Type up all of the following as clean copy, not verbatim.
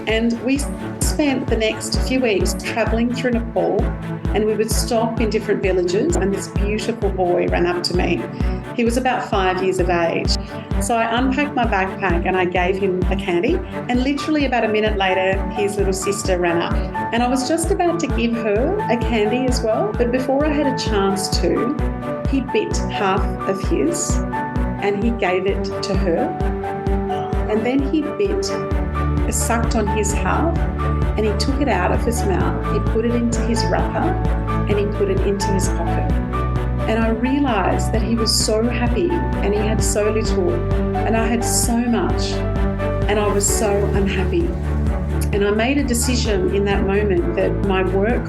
And we spent the next few weeks traveling through Nepal, and we would stop in different villages, and this beautiful boy ran up to me. He was about 5 years of age. So I unpacked my backpack and I gave him a candy, and literally about a minute later, his little sister ran up. And I was just about to give her a candy as well, but before I had a chance to, he bit half of his and he gave it to her. And then he sucked on his half, and he took it out of his mouth. He put it into his wrapper and he put it into his pocket. And I realised that he was so happy and he had so little, and I had so much, and I was so unhappy. And I made a decision in that moment that my work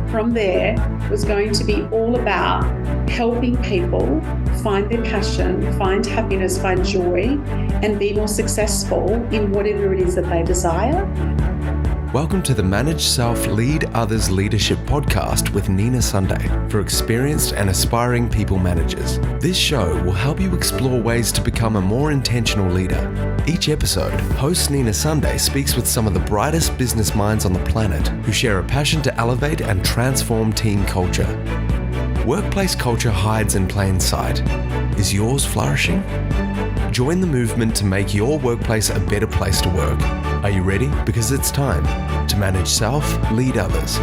from there was going to be all about helping people find their passion, find happiness, find joy, and be more successful in whatever it is that they desire. Welcome to the Manage Self, Lead Others Leadership podcast with Nina Sunday for experienced and aspiring people managers. This show will help you explore ways to become a more intentional leader. Each episode, host Nina Sunday speaks with some of the brightest business minds on the planet who share a passion to elevate and transform team culture. Workplace culture hides in plain sight. Is yours flourishing? Join the movement to make your workplace a better place to work. Are you ready? Because it's time to manage self, lead others.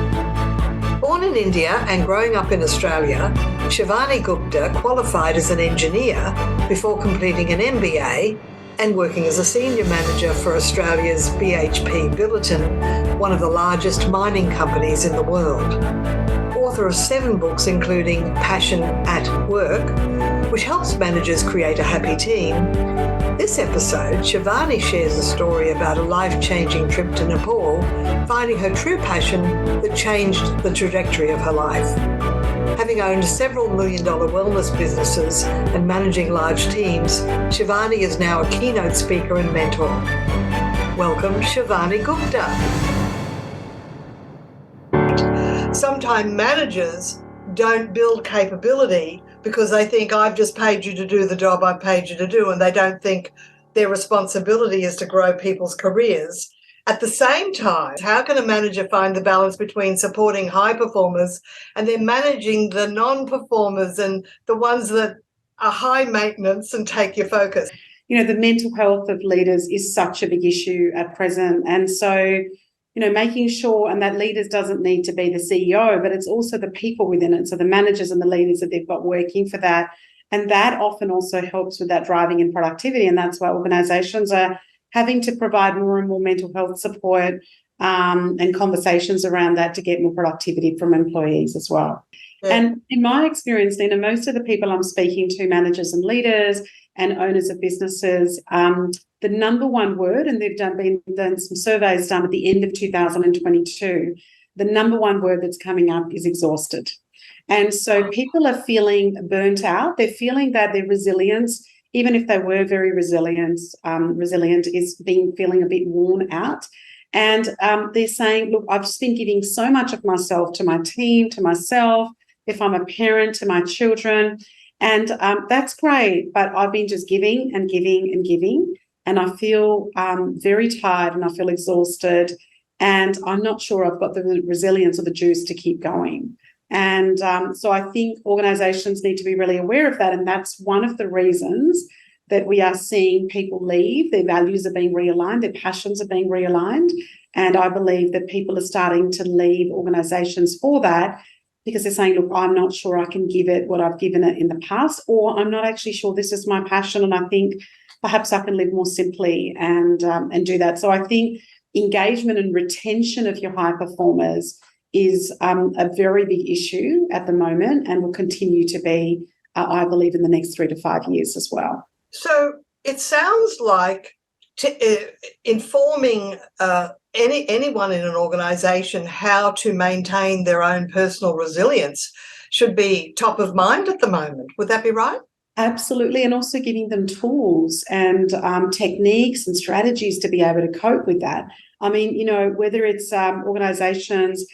Born in India and growing up in Australia, Shivani Gupta qualified as an engineer before completing an MBA and working as a senior manager for Australia's BHP Billiton, one of the largest mining companies in the world. Author of 7 books, including Passion at Work, which helps managers create a happy team. This episode, Shivani shares a story about a life-changing trip to Nepal, finding her true passion that changed the trajectory of her life. Having owned several million-dollar wellness businesses and managing large teams, Shivani is now a keynote speaker and mentor. Welcome, Shivani Gupta. Sometimes managers don't build capability because they think, I've just paid you to do the job I've paid you to do, and they don't think their responsibility is to grow people's careers. At the same time, how can a manager find the balance between supporting high performers and then managing the non-performers and the ones that are high maintenance and take your focus? You know, the mental health of leaders is such a big issue at present. And so, making sure, and that leaders doesn't need to be the CEO, but it's also the people within it. So the managers and the leaders that they've got working for that. And that often also helps with that driving and productivity. And that's why organisations are having to provide more and more mental health support and conversations around that to get more productivity from employees as well. Yeah. And in my experience, Nina, most of the people I'm speaking to, managers and leaders and owners of businesses, the number one word, and they've done some surveys done at the end of 2022, the number one word that's coming up is exhausted. And so people are feeling burnt out. They're feeling that their resilience, even if they were very resilient, is feeling a bit worn out. And they're saying, look, I've just been giving so much of myself to my team, to myself, if I'm a parent, to my children. And that's great, but I've been just giving and giving and giving. And I feel very tired and I feel exhausted, and I'm not sure I've got the resilience or the juice to keep going. And so I think organisations need to be really aware of that, and that's one of the reasons that we are seeing people leave. Their values are being realigned, their passions are being realigned, and I believe that people are starting to leave organisations for that because they're saying, look, I'm not sure I can give it what I've given it in the past, or I'm not actually sure this is my passion, and I think perhaps I can live more simply and do that. So I think engagement and retention of your high performers is a very big issue at the moment, and will continue to be, I believe, in the next 3 to 5 years as well. So it sounds like informing anyone in an organisation how to maintain their own personal resilience should be top of mind at the moment. Would that be right? Absolutely, and also giving them tools and techniques and strategies to be able to cope with that. I mean, whether it's organisations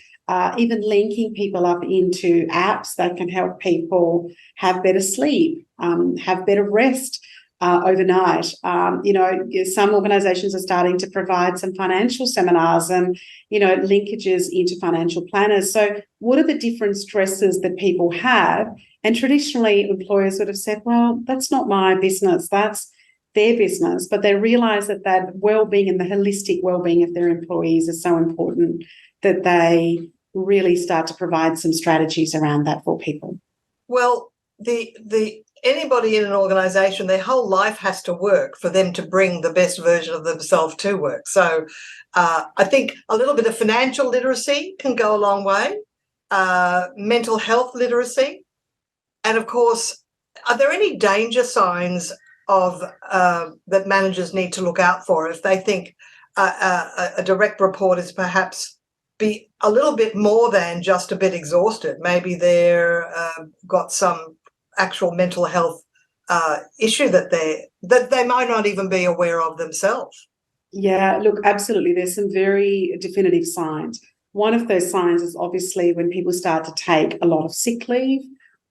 even linking people up into apps that can help people have better sleep, have better rest, overnight. Some organisations are starting to provide some financial seminars and, linkages into financial planners. So what are the different stresses that people have? And traditionally, employers would have said, well, that's not my business, that's their business. But they realise that well-being and the holistic well-being of their employees is so important that they really start to provide some strategies around that for people. Well, anybody in an organisation, their whole life has to work for them to bring the best version of themselves to work. So I think a little bit of financial literacy can go a long way, mental health literacy. And, of course, are there any danger signs of that managers need to look out for if they think a direct report is perhaps be a little bit more than just a bit exhausted? Maybe they're got some actual mental health issue that they might not even be aware of themselves. Yeah, look, absolutely. There's some very definitive signs. One of those signs is obviously when people start to take a lot of sick leave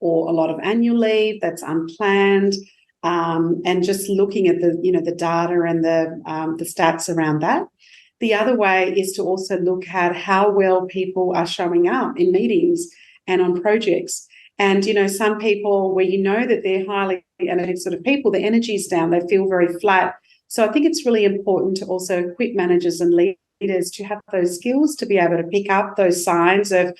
or a lot of annual leave that's unplanned, and just looking at the data and the stats around that. The other way is to also look at how well people are showing up in meetings and on projects. And, some people where that they're highly energetic sort of people, the energy's down, they feel very flat. So I think it's really important to also equip managers and leaders to have those skills to be able to pick up those signs of,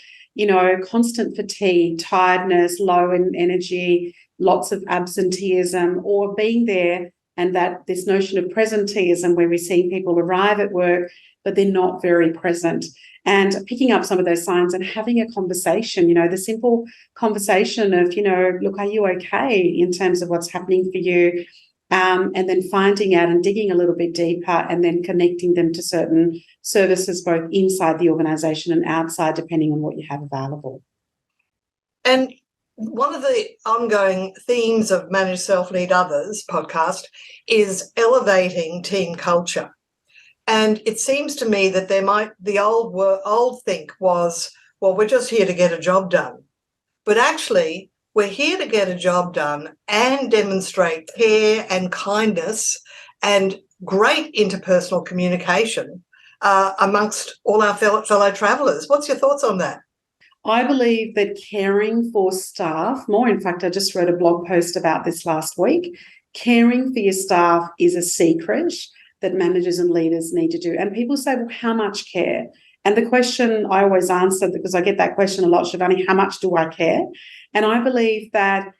constant fatigue, tiredness, low in energy, lots of absenteeism, or being there. And that this notion of presenteeism where we're seeing people arrive at work, but they're not very present. And picking up some of those signs and having a conversation, the simple conversation of, look, are you okay in terms of what's happening for you? And then finding out and digging a little bit deeper and then connecting them to certain services, both inside the organisation and outside, depending on what you have available. And one of the ongoing themes of Manage Self Lead Others podcast is elevating team culture. And it seems to me that the old think was, well, we're just here to get a job done. But actually, we're here to get a job done and demonstrate care and kindness and great interpersonal communication amongst all our fellow travellers. What's your thoughts on that? I believe that caring for staff more, in fact, I just wrote a blog post about this last week, caring for your staff is a secret that managers and leaders need to do. And people say, well, how much care? And the question I always answer, because I get that question a lot, Shivani, how much do I care? And I believe that,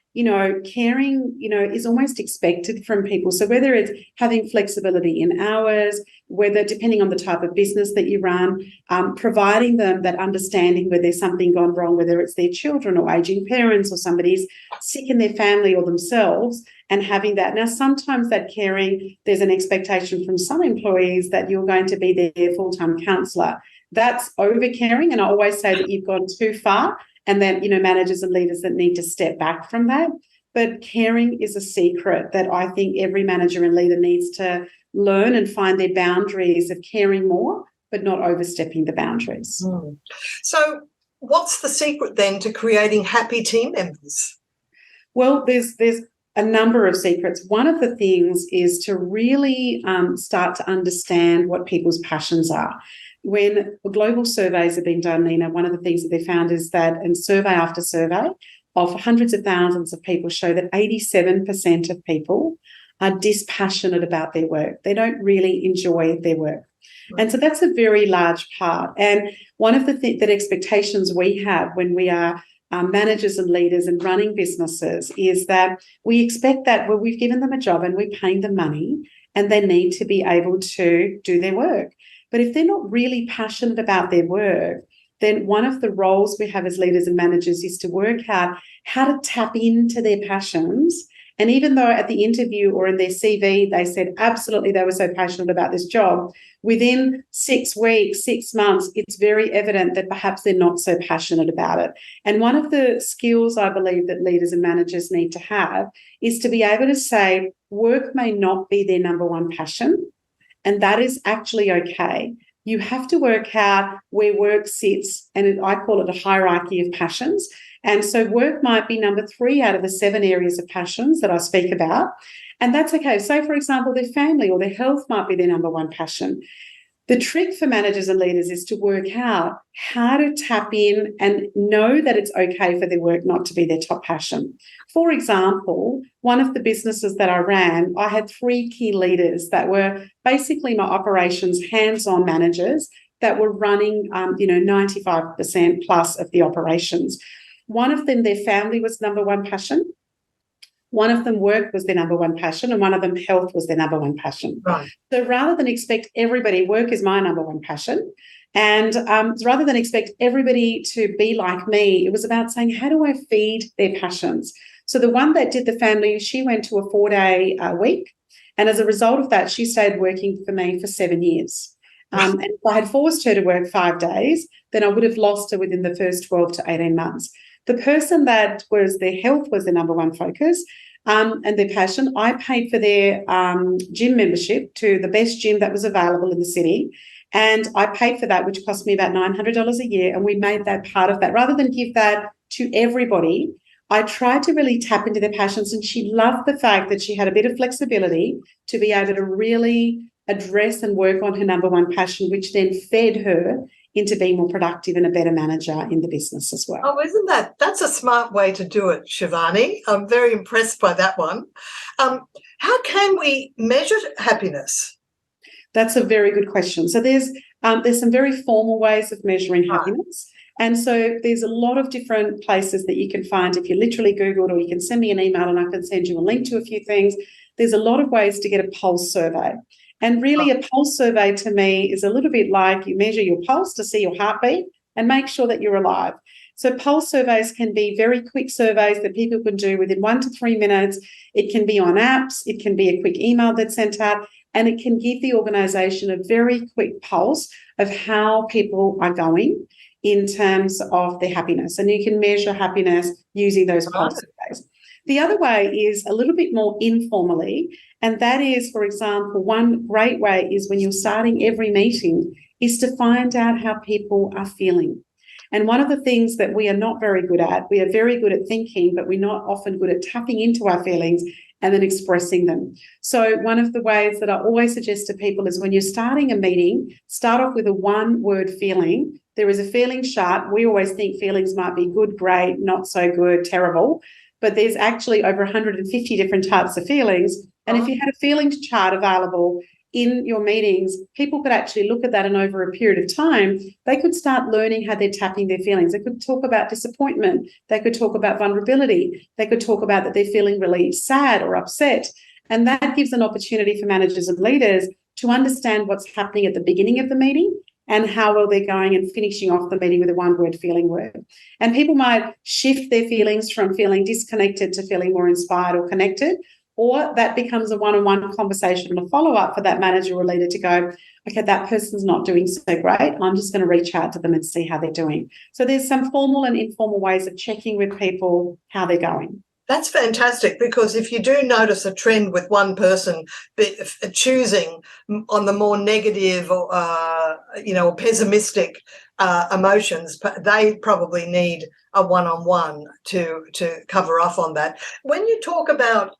caring, is almost expected from people. So whether it's having flexibility in hours, whether depending on the type of business that you run, providing them that understanding where there's something gone wrong, whether it's their children or aging parents or somebody's sick in their family or themselves, and having that. Now, sometimes that caring, there's an expectation from some employees that you're going to be their full-time counsellor. That's over-caring, and I always say that you've gone too far, and then, managers and leaders that need to step back from that. But caring is a secret that I think every manager and leader needs to learn and find their boundaries of caring more, but not overstepping the boundaries. So what's the secret then to creating happy team members? Well, there's a number of secrets. One of the things is to really start to understand what people's passions are. When global surveys have been done, Nina, one of the things that they found is that in survey after survey of hundreds of thousands of people show that 87% of people are dispassionate about their work. They don't really enjoy their work. Right. And so that's a very large part. And one of the expectations we have when we are managers and leaders and running businesses is that we expect that we've given them a job and we're paying them money and they need to be able to do their work. But if they're not really passionate about their work, then one of the roles we have as leaders and managers is to work out how to tap into their passions. And even though at the interview or in their CV, they said absolutely they were so passionate about this job, within 6 weeks, 6 months, it's very evident that perhaps they're not so passionate about it. And one of the skills I believe that leaders and managers need to have is to be able to say work may not be their number one passion, and that is actually okay. you have to work out where work sits, and I call it a hierarchy of passions. And so work might be number 3 out of the 7 areas of passions that I speak about. And that's okay. Say, for example, their family or their health might be their number 1 passion. The trick for managers and leaders is to work out how to tap in and know that it's okay for their work not to be their top passion. For example, one of the businesses that I ran, I had 3 key leaders that were basically my operations hands-on managers that were running, 95% plus of the operations. One of them, their family was number 1 passion. One of them work was their number 1 passion, and one of them health was their number 1 passion. Right. So rather than expect everybody, work is my number 1 passion, and rather than expect everybody to be like me, it was about saying, how do I feed their passions? So the one that did the family, she went to a 4-day week, and as a result of that, she stayed working for me for 7 years. And if I had forced her to work 5 days, then I would have lost her within the first 12 to 18 months. The person that was their health was their number 1 focus and their passion. I paid for their gym membership to the best gym that was available in the city. And I paid for that, which cost me about $900 a year. And we made that part of that. Rather than give that to everybody, I tried to really tap into their passions. And she loved the fact that she had a bit of flexibility to be able to really address and work on her number 1 passion, which then fed her into being more productive and a better manager in the business as well. Oh, that's a smart way to do it, Shivani. I'm very impressed by that one. How can we measure happiness? That's a very good question. So there's some very formal ways of measuring happiness. And so there's a lot of different places that you can find if you literally Googled, or you can send me an email and I can send you a link to a few things. There's a lot of ways to get a pulse survey. And really, a pulse survey to me is a little bit like you measure your pulse to see your heartbeat and make sure that you're alive. So pulse surveys can be very quick surveys that people can do within 1 to 3 minutes. It can be on apps. It can be a quick email that's sent out, and it can give the organisation a very quick pulse of how people are going in terms of their happiness. And you can measure happiness using those pulse surveys. The other way is a little bit more informally, and that is, for example, one great way is when you're starting every meeting is to find out how people are feeling. And one of the things that we are not very good at, we are very good at thinking, but we're not often good at tapping into our feelings and then expressing them. So one of the ways that I always suggest to people is when you're starting a meeting, start off with a 1-word feeling. There is a feeling chart. We always think feelings might be good, great, not so good, terrible. But there's actually over 150 different types of feelings. And if you had a feelings chart available in your meetings, people could actually look at that, and over a period of time, they could start learning how they're tapping their feelings. They could talk about disappointment. They could talk about vulnerability. They could talk about that they're feeling really sad or upset. And that gives an opportunity for managers and leaders to understand what's happening at the beginning of the meeting and how well they're going and finishing off the meeting with a 1-word feeling word. And people might shift their feelings from feeling disconnected to feeling more inspired or connected, or that becomes a one-on-one conversation and a follow-up for that manager or leader to go, okay, that person's not doing so great. I'm just going to reach out to them and see how they're doing. So there's some formal and informal ways of checking with people how they're going. That's fantastic, because if you do notice a trend with one person choosing on the more negative or pessimistic emotions, they probably need a one-on-one to cover off on that. When you talk about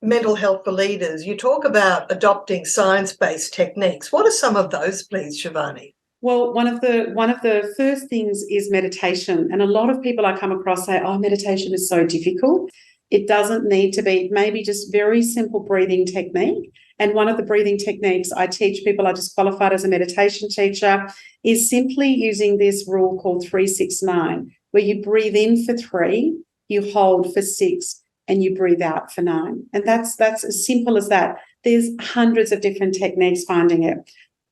mental health for leaders, you talk about adopting science-based techniques. What are some of those, please, Shivani? Well, one of the first things is meditation. And a lot of people I come across say, oh, meditation is so difficult. It doesn't need to be, maybe just very simple breathing technique. And one of the breathing techniques I teach people, I just qualified as a meditation teacher, is simply using this rule called 3-6-9, where you breathe in for 3, you hold for 6, and you breathe out for 9. And that's as simple as that. There's hundreds of different techniques finding it.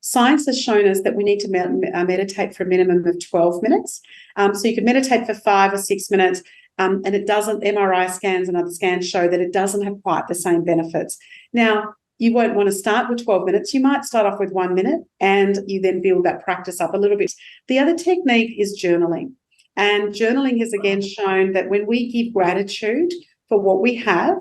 Science has shown us that we need to meditate for a minimum of 12 minutes. So you could meditate for 5 or 6 minutes, and it doesn't, MRI scans and other scans show that it doesn't have quite the same benefits. Now, you won't want to start with 12 minutes. You might start off with 1 minute and you then build that practice up a little bit. The other technique is journaling. And journaling has again shown that when we give gratitude for what we have,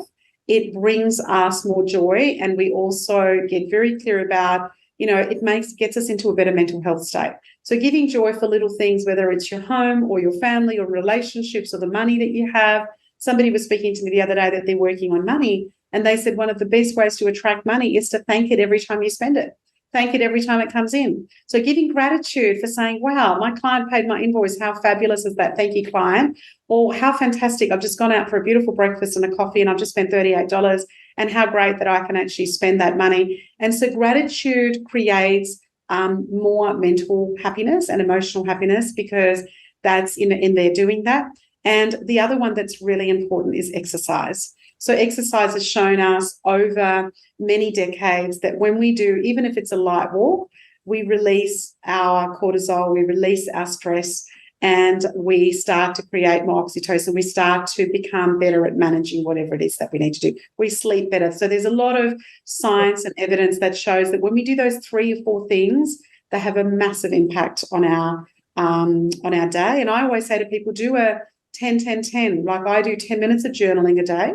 it brings us more joy, and we also get very clear about it gets us into a better mental health state. So giving joy for little things, whether it's your home or your family or relationships or the money that you have. Somebody was speaking to me the other day that they're working on money, and they said one of the best ways to attract money is to thank it every time you spend it. Thank it every time it comes in. So giving gratitude for saying, wow, my client paid my invoice. How fabulous is that? Thank you, client. Or how fantastic. I've just gone out for a beautiful breakfast and a coffee and I've just spent $38, and how great that I can actually spend that money. And so gratitude creates more mental happiness and emotional happiness, because that's in there doing that. And the other one that's really important is exercise. So exercise has shown us over many decades that when we do, even if it's a light walk, we release our cortisol, we release our stress, and we start to create more oxytocin. We start to become better at managing whatever it is that we need to do. We sleep better. So there's a lot of science and evidence that shows that when we do those 3 or 4 things, they have a massive impact on our day. And I always say to people, do a 10-10-10. Like I do 10 minutes of journaling a day.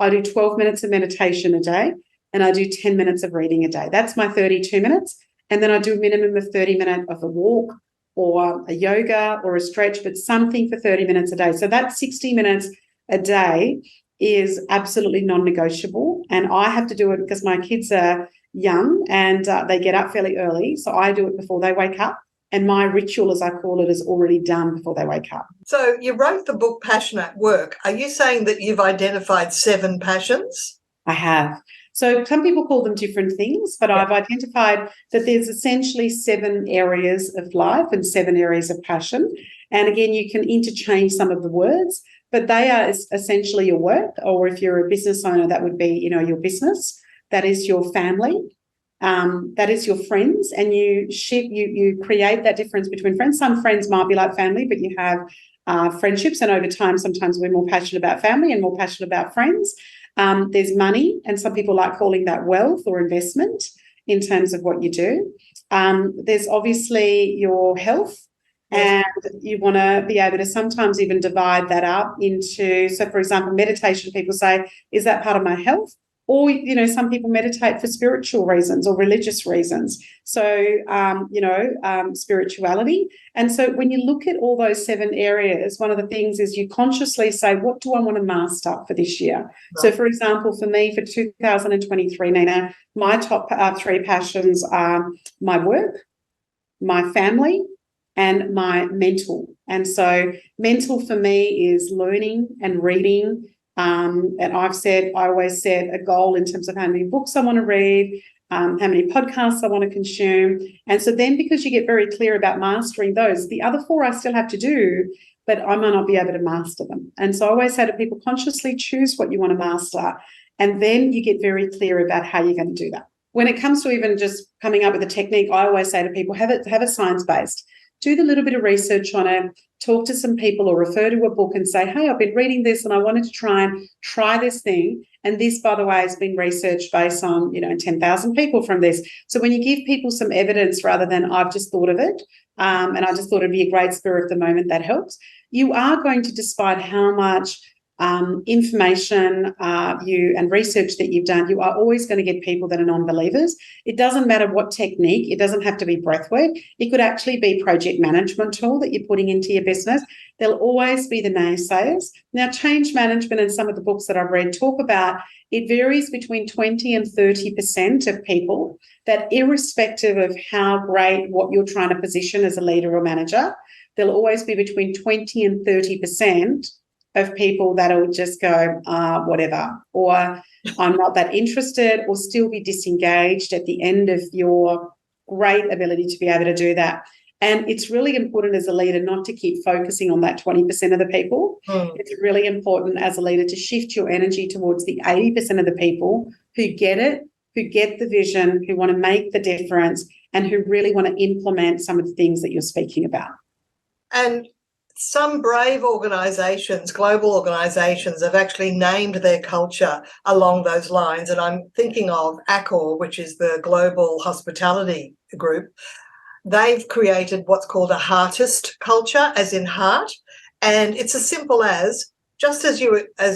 I do 12 minutes of meditation a day, and I do 10 minutes of reading a day. That's my 32 minutes. And then I do a minimum of 30 minutes of a walk or a yoga or a stretch, but something for 30 minutes a day. So that 60 minutes a day is absolutely non-negotiable. And I have to do it because my kids are young and they get up fairly early. So I do it before they wake up. And my ritual, as I call it, is already done before they wake up. So you wrote the book Passion at Work. Are you saying that you've identified 7 passions? I have. So some people call them different things, but I've identified that there's essentially 7 areas of life and 7 areas of passion. And again, you can interchange some of the words, but they are essentially your work, or if you're a business owner, that would be, your business. That is your family. That is your friends, and you create that difference between friends. Some friends might be like family, but you have friendships, and over time, sometimes we're more passionate about family and more passionate about friends. There's money, and some people like calling that wealth or investment in terms of what you do. There's obviously your health, and you want to be able to sometimes even divide that up into, so for example, meditation, people say, is that part of my health? Or, some people meditate for spiritual reasons or religious reasons. So, spirituality. And so when you look at all those 7 areas, one of the things is you consciously say, what do I want to master for this year? Right. So, for example, for me, for 2023, Nina, my top 3 passions are my work, my family, and my mental. And so mental for me is learning and reading. And I always set a goal in terms of how many books I want to read, how many podcasts I want to consume. And so then, because you get very clear about mastering those, the other 4 I still have to do, but I might not be able to master them. And so I always say to people, consciously choose what you want to master, and then you get very clear about how you're going to do that. When it comes to even just coming up with a technique, I always say to people, have a science-based. Do the little bit of research on it, talk to some people or refer to a book and say, hey, I've been reading this and I wanted to try this thing. And this, by the way, has been researched based on, 10,000 people from this. So when you give people some evidence rather than I've just thought of it, and I just thought it'd be a great spur of the moment, that helps. You are going to, despite how much information and research that you've done, you are always going to get people that are non-believers. It doesn't matter what technique. It doesn't have to be breathwork. It could actually be project management tool that you're putting into your business. There'll always be the naysayers. Now, change management and some of the books that I've read talk about, it varies between 20 and 30% of people that, irrespective of how great what you're trying to position as a leader or manager, there'll always be between 20 and 30% of people that'll just go, whatever, or I'm not that interested, or still be disengaged at the end of your great ability to be able to do that. And it's really important as a leader not to keep focusing on that 20% of the people. It's really important as a leader to shift your energy towards the 80% of the people who get it, who get the vision, who want to make the difference, and who really want to implement some of the things that you're speaking about. And some brave organisations, global organisations, have actually named their culture along those lines. And I'm thinking of Accor, which is the global hospitality group. They've created what's called a heartist culture, as in heart. And it's as simple as just as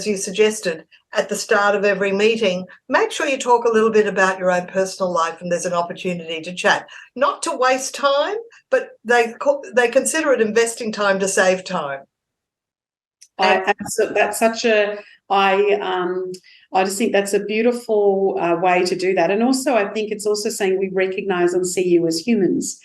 you suggested at the start of every meeting, make sure you talk a little bit about your own personal life and there's an opportunity to chat. Not to waste time, but they consider it investing time to save time. That's such a I just think that's a beautiful way to do that. And also, I think it's also saying we recognise and see you as humans.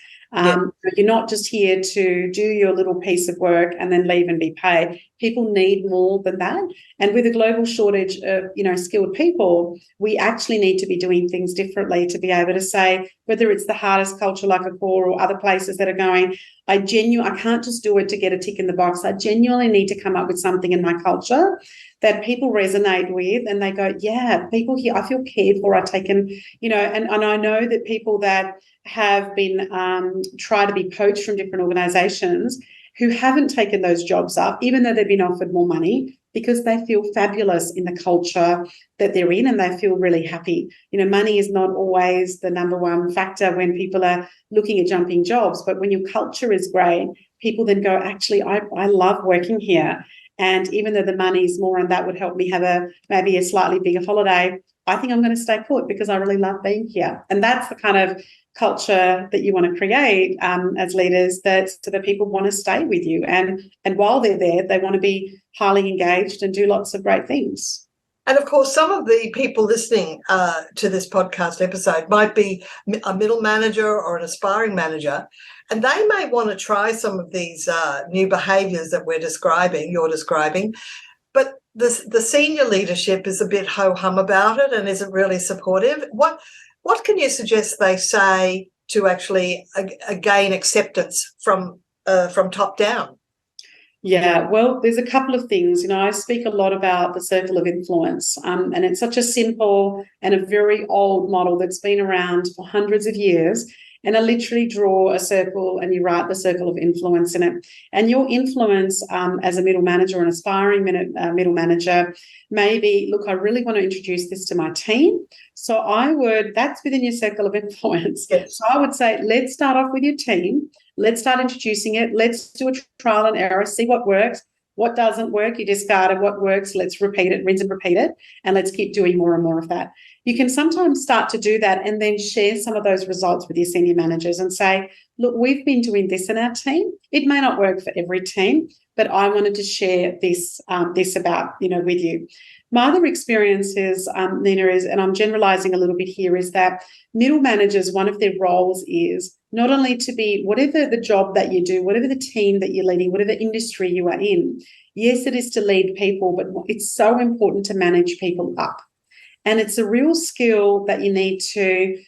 You're not just here to do your little piece of work and then leave and be paid. People need more than that. And with a global shortage of, skilled people, we actually need to be doing things differently to be able to say, whether it's the hardest culture like Accor or other places that are going, I can't just do it to get a tick in the box. I genuinely need to come up with something in my culture that people resonate with and they go, yeah, people here, I feel cared for, I've taken, and I know that people that have been try to be poached from different organisations who haven't taken those jobs up, even though they've been offered more money, because they feel fabulous in the culture that they're in and they feel really happy. Money is not always the number one factor when people are looking at jumping jobs, but when your culture is great, people then go, actually, I love working here. And even though the money's more and that would help me have maybe a slightly bigger holiday, I think I'm going to stay put because I really love being here. And that's the kind of culture that you want to create as leaders, so that people want to stay with you. And while they're there, they want to be highly engaged and do lots of great things. And, of course, some of the people listening to this podcast episode might be a middle manager or an aspiring manager, and they may want to try some of these new behaviours that you're describing, but the senior leadership is a bit ho-hum about it and isn't really supportive. What can you suggest they say to actually gain acceptance from top down? Yeah, well, there's a couple of things. I speak a lot about the circle of influence, and it's such a simple and a very old model that's been around for hundreds of years. And I literally draw a circle and you write the circle of influence in it. And your influence as a middle manager or an aspiring middle manager may be, look, I really want to introduce this to my team. So that's within your circle of influence. Yes. So I would say, let's start off with your team. Let's start introducing it. Let's do a trial and error, see what works. What doesn't work, you discard it. What works, let's repeat it, rinse and repeat it, and let's keep doing more and more of that. You can sometimes start to do that and then share some of those results with your senior managers and say, look, we've been doing this in our team. It may not work for every team, but I wanted to share this about, with you. My other experience is, Nina, and I'm generalising a little bit here, is that middle managers, one of their roles is not only to be, whatever the job that you do, whatever the team that you're leading, whatever industry you are in, yes, it is to lead people, but it's so important to manage people up. And it's a real skill that you need to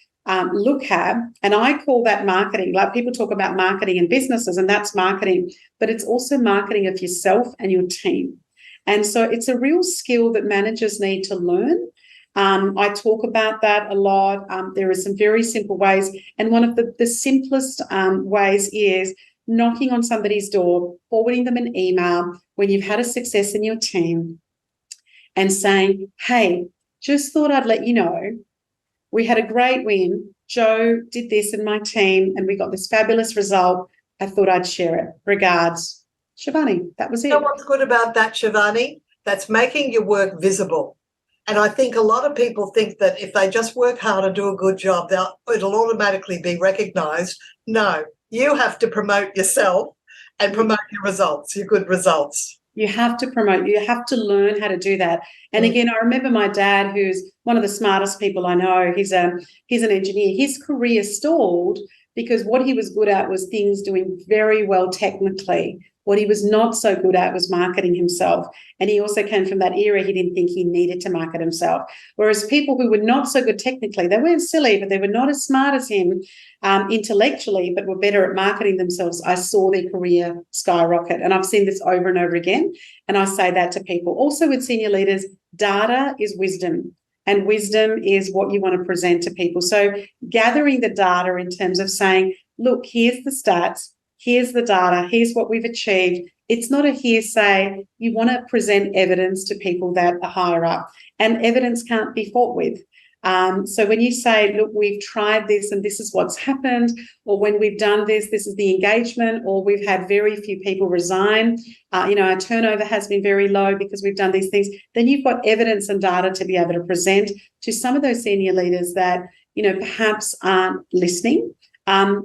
look at. And I call that marketing. Like, people talk about marketing in businesses, and that's marketing, but it's also marketing of yourself and your team. And so it's a real skill that managers need to learn. I talk about that a lot. There are some very simple ways. And one of the simplest ways is knocking on somebody's door, forwarding them an email when you've had a success in your team and saying, hey, just thought I'd let you know, we had a great win. Joe did this in my team and we got this fabulous result. I thought I'd share it. Regards, Shivani. That was it. You know what's good about that, Shivani? That's making your work visible. And I think a lot of people think that if they just work hard and do a good job, it'll automatically be recognised. No, you have to promote yourself and promote your results, your good results. You have to promote. You have to learn how to do that. And again, I remember my dad, who's one of the smartest people I know. He's an engineer. His career stalled because what he was good at was things doing very well technically. What he was not so good at was marketing himself. And he also came from that era, he didn't think he needed to market himself. Whereas people who were not so good technically, they weren't silly, but they were not as smart as him intellectually, but were better at marketing themselves, I saw their career skyrocket. And I've seen this over and over again. And I say that to people. Also with senior leaders, data is wisdom. And wisdom is what you want to present to people. So gathering the data in terms of saying, look, here's the stats. Here's the data. Here's what we've achieved. It's not a hearsay. You want to present evidence to people that are higher up, and evidence can't be fought with. So when you say, look, we've tried this and this is what's happened, or when we've done this, this is the engagement, or we've had very few people resign, our turnover has been very low because we've done these things, then you've got evidence and data to be able to present to some of those senior leaders that, perhaps aren't listening. And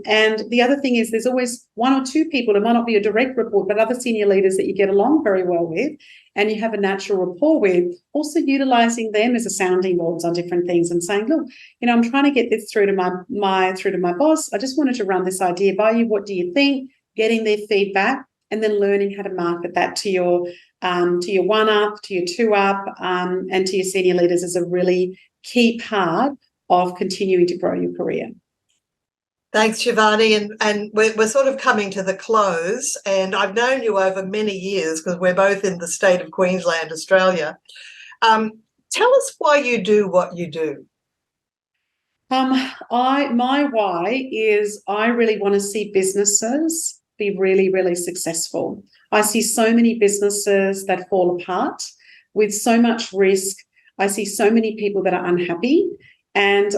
the other thing is there's always one or two people, it might not be a direct report, but other senior leaders that you get along very well with and you have a natural rapport with, also utilising them as a sounding boards on different things and saying, look, I'm trying to get this through to my boss. I just wanted to run this idea by you. What do you think? Getting their feedback and then learning how to market that to your 1-up, to your 2-up, and to your senior leaders is a really key part of continuing to grow your career. Thanks, Shivani. And we're sort of coming to the close, and I've known you over many years because we're both in the state of Queensland, Australia. Tell us why you do what you do. My why is I really want to see businesses be really, really successful. I see so many businesses that fall apart with so much risk. I see so many people that are unhappy. And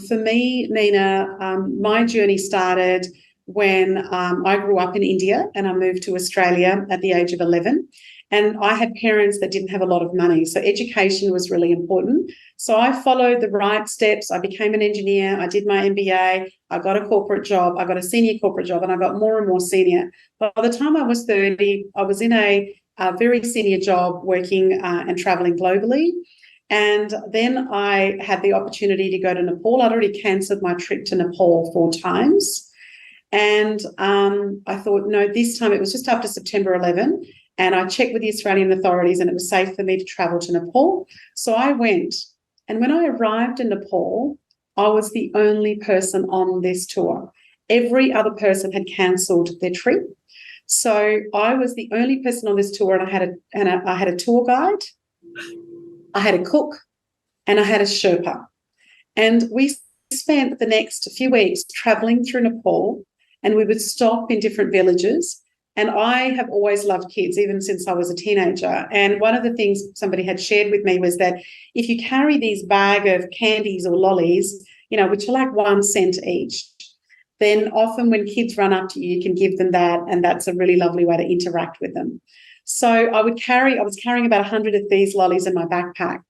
for me, Nina, my journey started when I grew up in India and I moved to Australia at the age of 11. And I had parents that didn't have a lot of money. So education was really important. So I followed the right steps. I became an engineer. I did my MBA. I got a corporate job. I got a senior corporate job and I got more and more senior. By the time I was 30, I was in a very senior job working and traveling globally. And then I had the opportunity to go to Nepal. I'd already cancelled my trip to Nepal 4 times. And I thought, no, this time it was just after September 11. And I checked with the Australian authorities and it was safe for me to travel to Nepal. So I went. And when I arrived in Nepal, I was the only person on this tour. Every other person had cancelled their trip. So I was the only person on this tour, and I had a tour guide. I had a cook and I had a Sherpa. And we spent the next few weeks traveling through Nepal, and we would stop in different villages. And I have always loved kids, even since I was a teenager. And one of the things somebody had shared with me was that if you carry these bag of candies or lollies, which are like 1 cent each, then often when kids run up to you, you can give them that, and that's a really lovely way to interact with them. So I was carrying about 100 of these lollies in my backpack,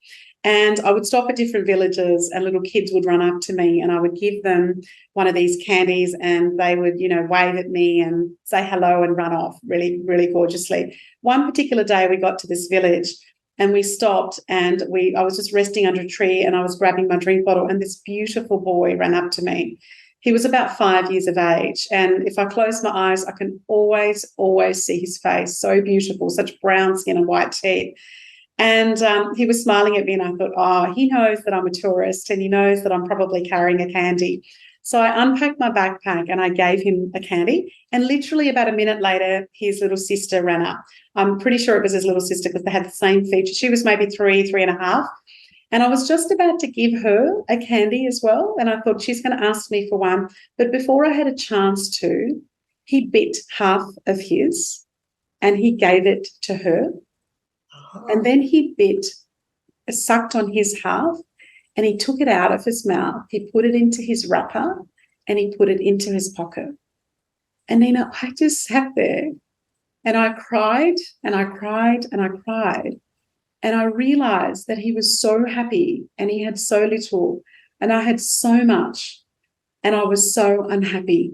and I would stop at different villages and little kids would run up to me and I would give them one of these candies and they would, wave at me and say hello and run off really, really gorgeously. One particular day we got to this village and we stopped and I was just resting under a tree and I was grabbing my drink bottle and this beautiful boy ran up to me. He was about 5 years of age, and if I close my eyes, I can always, always see his face. So beautiful, such brown skin and white teeth. And he was smiling at me, and I thought, oh, he knows that I'm a tourist, and he knows that I'm probably carrying a candy. So I unpacked my backpack and I gave him a candy, and literally about a minute later, his little sister ran up. I'm pretty sure it was his little sister because they had the same features. She was maybe 3.5. And I was just about to give her a candy as well. And I thought she's going to ask me for one. But before I had a chance to, he bit half of his and he gave it to her. Oh. And then he sucked on his half and he took it out of his mouth. He put it into his wrapper and he put it into his pocket. And Nina, I just sat there and I cried and I cried and I cried. And I realized that he was so happy and he had so little and I had so much and I was so unhappy.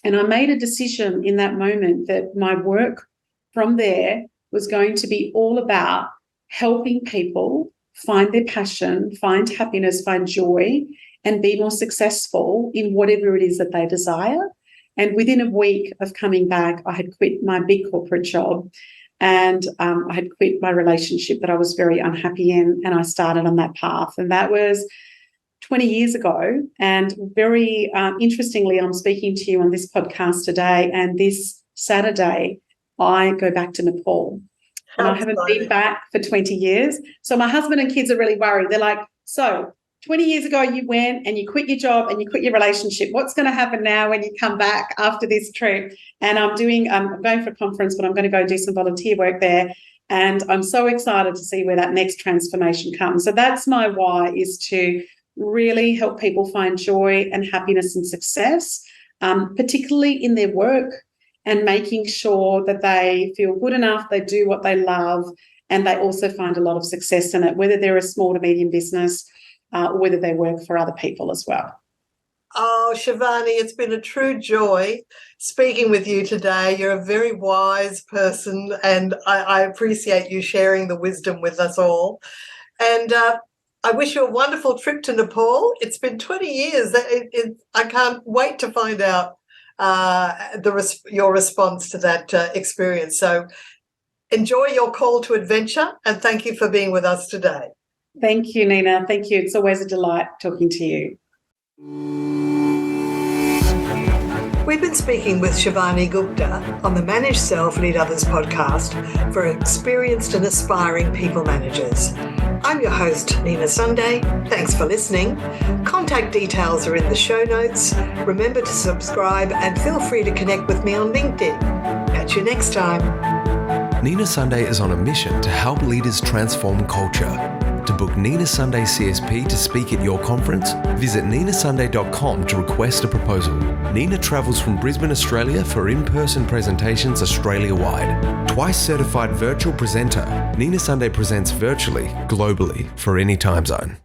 And I made a decision in that moment that my work from there was going to be all about helping people find their passion, find happiness, find joy, and be more successful in whatever it is that they desire. And within a week of coming back, I had quit my big corporate job. And I had quit my relationship that I was very unhappy in, and I started on that path. And that was 20 years ago. And very interestingly, I'm speaking to you on this podcast today, and this Saturday, I go back to Nepal. And I haven't been back for 20 years. So my husband and kids are really worried. They're like, so 20 years ago you went and you quit your job and you quit your relationship. What's going to happen now when you come back after this trip? And I'm going for a conference, but I'm going to go do some volunteer work there. And I'm so excited to see where that next transformation comes. So that's my why, is to really help people find joy and happiness and success, particularly in their work, and making sure that they feel good enough, they do what they love, and they also find a lot of success in it, whether they're a small to medium business or whether they work for other people as well. Oh, Shivani, it's been a true joy speaking with you today. You're a very wise person, and I appreciate you sharing the wisdom with us all. And I wish you a wonderful trip to Nepal. It's been 20 years. I can't wait to find out your response to that experience. So enjoy your call to adventure, and thank you for being with us today. Thank you, Nina. Thank you. It's always a delight talking to you. We've been speaking with Shivani Gupta on the Manage Self, Lead Others podcast for experienced and aspiring people managers. I'm your host, Nina Sunday. Thanks for listening. Contact details are in the show notes. Remember to subscribe and feel free to connect with me on LinkedIn. Catch you next time. Nina Sunday is on a mission to help leaders transform culture. To book Nina Sunday CSP to speak at your conference, visit ninasunday.com to request a proposal. Nina travels from Brisbane, Australia for in-person presentations Australia-wide. Twice certified virtual presenter, Nina Sunday presents virtually, globally, for any time zone.